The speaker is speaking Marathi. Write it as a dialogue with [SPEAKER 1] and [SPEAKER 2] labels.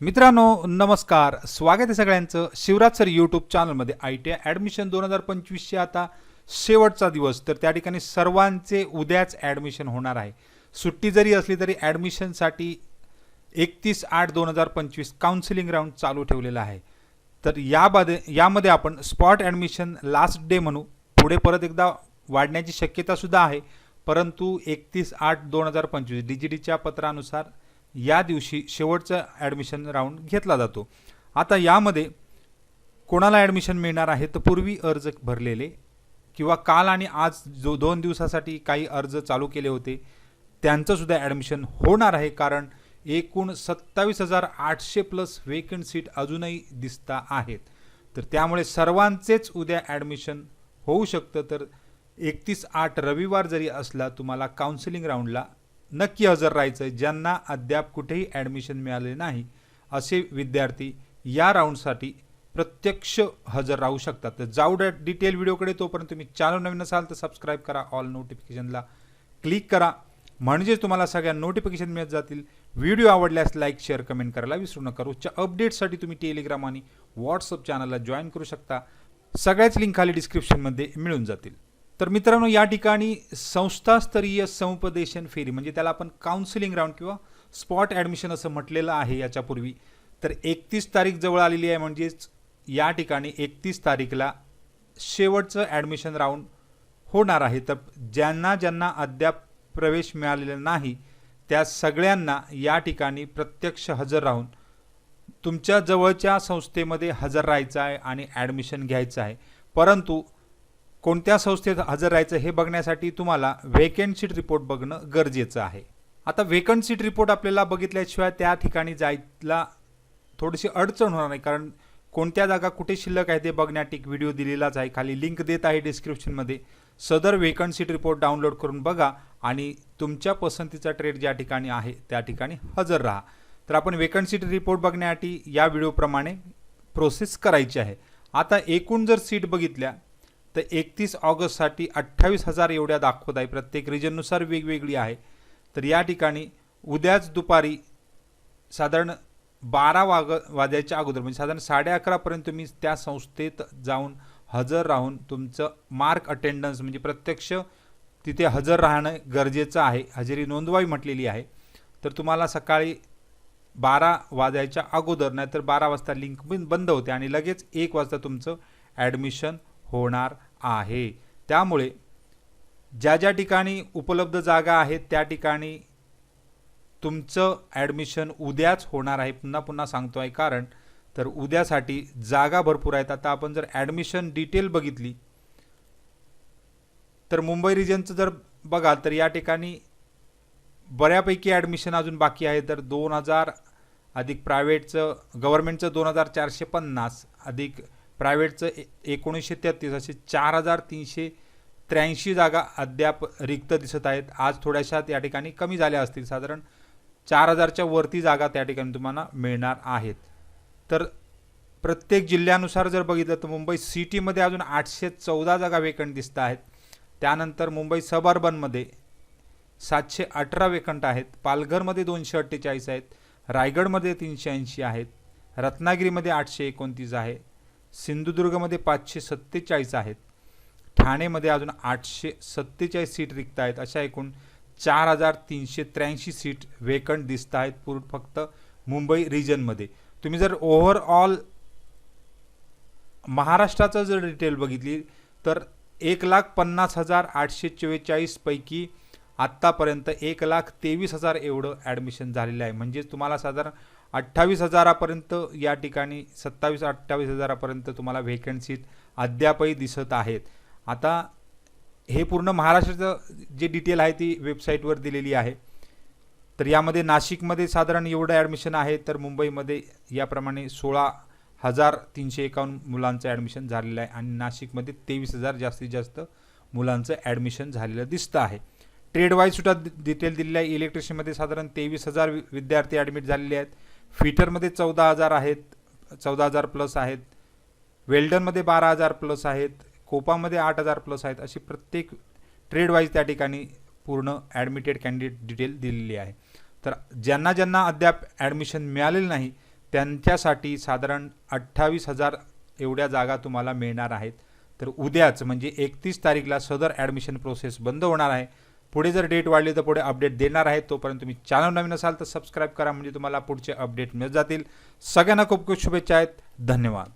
[SPEAKER 1] मित्रांनो नमस्कार, स्वागत आहे सगळ्यांचं शिवराज सर यूट्यूब चॅनलमध्ये। ITI ॲडमिशन 2025चे आता शेवटचा दिवस, तर त्या ठिकाणी सर्वांचे उद्याच ॲडमिशन होणार आहे। सुट्टी जरी असली तरी ॲडमिशनसाठी 31/8/2025 काउन्सिलिंग राऊंड चालू ठेवलेला आहे। तर यामध्ये आपण स्पॉट ॲडमिशन लास्ट डे म्हणू, पुढे परत एकदा वाढण्याची शक्यता सुद्धा आहे, परंतु 31/8/2025 DGDच्या पत्रानुसार या दिवशी शेवटचा ॲडमिशन राऊंड घेतला जातो। आता यामध्ये कोणाला ॲडमिशन मिळणार आहे, तर पूर्वी अर्ज भरलेले किंवा काल आणि आज जो 2 दिवसासाठी काही अर्ज चालू केले होते त्यांचं सुद्धा ॲडमिशन होणार आहे, कारण एकूण 27,800 प्लस वेकंट सीट अजूनही दिसता आहेत। तर त्यामुळे सर्वांचेच उद्या ॲडमिशन होऊ शकतं। तर 31/8 रविवार जरी असला तुम्हाला काउन्सिलिंग राऊंडला नक्की हजर राहायचं आहे। ज्यांना अद्याप कुठेही ॲडमिशन मिळाले नाही असे विद्यार्थी या राऊंडसाठी प्रत्यक्ष हजर राहू शकतात। तर जाऊ डिटेल व्हिडिओकडे, तोपर्यंत तुम्ही चॅनल नवीन असाल तर सबस्क्राईब करा, ऑल नोटिफिकेशनला क्लिक करा, म्हणजे तुम्हाला सगळ्या नोटिफिकेशन मिळत जातील। व्हिडिओ आवडल्यास लाईक शेअर कमेंट करायला विसरू नका। रोजच्या अपडेट्ससाठी तुम्ही टेलिग्राम आणि व्हॉट्सअप चॅनलला जॉईन करू शकता, सगळ्याच लिंक खाली डिस्क्रिप्शनमध्ये मिळून जातील। तर मित्रांनो, या ठिकाणी संस्थास्तरीय समुपदेशन फेरी म्हणजे त्याला आपण काउन्सिलिंग राऊंड किंवा स्पॉट ॲडमिशन असं म्हटलेलं आहे याच्यापूर्वी। तर 31 तारीख जवळ आलेली आहे, म्हणजेच या ठिकाणी 31 तारीखला शेवटचं ॲडमिशन राऊंड होणार आहे। तर ज्यांना अद्याप प्रवेश मिळालेला नाही त्या सगळ्यांना या ठिकाणी प्रत्यक्ष हजर राहून तुमच्या जवळच्या संस्थेमध्ये हजर राहायचं आहे आणि ॲडमिशन घ्यायचं आहे। परंतु कोणत्या संस्थेत हजर राहायचं हे बघण्यासाठी तुम्हाला वेकंट सीट रिपोर्ट बघणं गरजेचं आहे। आता वेकंट सीट रिपोर्ट आपल्याला बघितल्याशिवाय त्या ठिकाणी जायला थोडीशी अडचण होणार नाही, कारण कोणत्या जागा कुठे शिल्लक आहे ते बघण्यासाठी एक व्हिडिओ दिलेलाच आहे, खाली लिंक देत आहे डिस्क्रिप्शनमध्ये। सदर वेकंट सीट रिपोर्ट डाउनलोड करून बघा आणि तुमच्या पसंतीचा ट्रेड ज्या ठिकाणी आहे त्या ठिकाणी हजर राहा। तर आपण वेकंट सीट रिपोर्ट बघण्यासाठी या व्हिडिओप्रमाणे प्रोसेस करायची आहे। आता एकूण जर सीट बघितल्या तर 31 ऑगस्टसाठी 28,000 एवढ्या दाखवत आहे, प्रत्येक रिजननुसार वेगवेगळी आहे। तर या ठिकाणी उद्याच दुपारी साधारण 12 वाजायच्या अगोदर म्हणजे साधारण 11:30 पर्यंत तुम्ही त्या संस्थेत जाऊन हजर राहून तुमचं मार्क अटेंडन्स म्हणजे प्रत्यक्ष तिथे हजर राहणं गरजेचं आहे, हजेरी नोंदवावी म्हटलेली आहे। तर तुम्हाला सकाळी 12 वाजायच्या अगोदर, नाहीतर 12 वाजता लिंक बंद होते आणि लगेच 1 वाजता तुमचं ॲडमिशन होणार आहे। त्यामुळे ज्या ठिकाणी उपलब्ध जागा आहेत त्या ठिकाणी तुमचं ॲडमिशन उद्याच होणार आहे। पुन्हा सांगतो आहे कारण तर उद्यासाठी जागा भरपूर आहेत। आता आपण जर ॲडमिशन डिटेल बघितली तर मुंबई रिजनचं जर बघाल तर या ठिकाणी बऱ्यापैकी ॲडमिशन अजून बाकी आहे। तर 2000 अधिक प्रायव्हेटचं गव्हर्नमेंटचं 2450 अधिक प्रायव्हेटचं 1933 असे 4383 जागा अद्याप रिक्त दिसत आहेत। आज थोड्याशा या ठिकाणी कमी झाल्या असतील, साधारण 4000च्या वरती जागा त्या ठिकाणी तुम्हाला मिळणार आहेत। तर प्रत्येक जिल्ह्यानुसार जर बघितलं तर मुंबई सिटीमध्ये अजून 814 जागा वेकंट दिसत आहेत। त्यानंतर मुंबई सब अर्बनमध्ये 718 वेकंट आहेत, पालघरमध्ये 248 आहेत, रायगडमध्ये 380 आहेत, रत्नागिरीमध्ये 829 आहे, सिंधुदुर्गमध्ये 547 आहेत, ठाणेमध्ये अजून 847 सीट रिक्त आहेत। अशा एकूण 4383 सीट वेकंट दिसत आहेत पूर्ण फक्त मुंबई रिजनमध्ये। तुम्ही जर ओव्हरऑल महाराष्ट्राचं जर डिटेल बघितली तर 1,50,844 पैकी आत्तापर्यंत 1,23,000 एवढं ॲडमिशन झालेलं आहे। म्हणजे तुम्हाला साधारण 28,000पर्यंत या ठिकाणी 27-28,000पर्यंत तुम्हाला व्हेकंट सीट अद्यापही दिसत आहेत। आता हे पूर्ण महाराष्ट्राचं जे डिटेल आहे ती वेबसाईटवर दिलेली आहे। तर यामध्ये नाशिकमध्ये साधारण एवढं ॲडमिशन आहे, तर मुंबईमध्ये याप्रमाणे 16,351 मुलांचं ॲडमिशन झालेलं आहे आणि नाशिकमध्ये 23,000 जास्तीत जास्त मुलांचं ॲडमिशन झालेलं दिसतं आहे। ट्रेड वाईज सुद्धा डिटेल दिलेलं आहे। इलेक्ट्रिशियनमध्ये साधारण 23,000 विद्यार्थी ॲडमिट झालेले आहेत, फिटरमध्ये 14,000 आहेत, 14,000 प्लस आहेत, वेल्डरमध्ये 12,000 प्लस आहेत, कोपामध्ये 8,000 प्लस आहेत। अशी प्रत्येक ट्रेड वाईज त्या ठिकाणी पूर्ण ॲडमिटेड कॅन्डिडेट डिटेल दिलेली आहे। तर ज्यांना अद्याप ॲडमिशन मिळालेलं नाही त्यांच्यासाठी साधारण 28,000 एवढ्या जागा तुम्हाला मिळणार आहेत. तर उद्याच म्हणजे 31 तारीखला सदर ॲडमिशन प्रोसेस बंद होणार आहे. पुढे जर डेट वाढली तर पुढे अपडेट देणार आहे. तोपर्यंत तुम्ही चॅनल नवीन असाल तर सबस्क्राईब करा, म्हणजे तुम्हाला पुढचे अपडेट मिळत जातील. सगळ्यांना खूप खूप शुभेच्छा आहेत. धन्यवाद.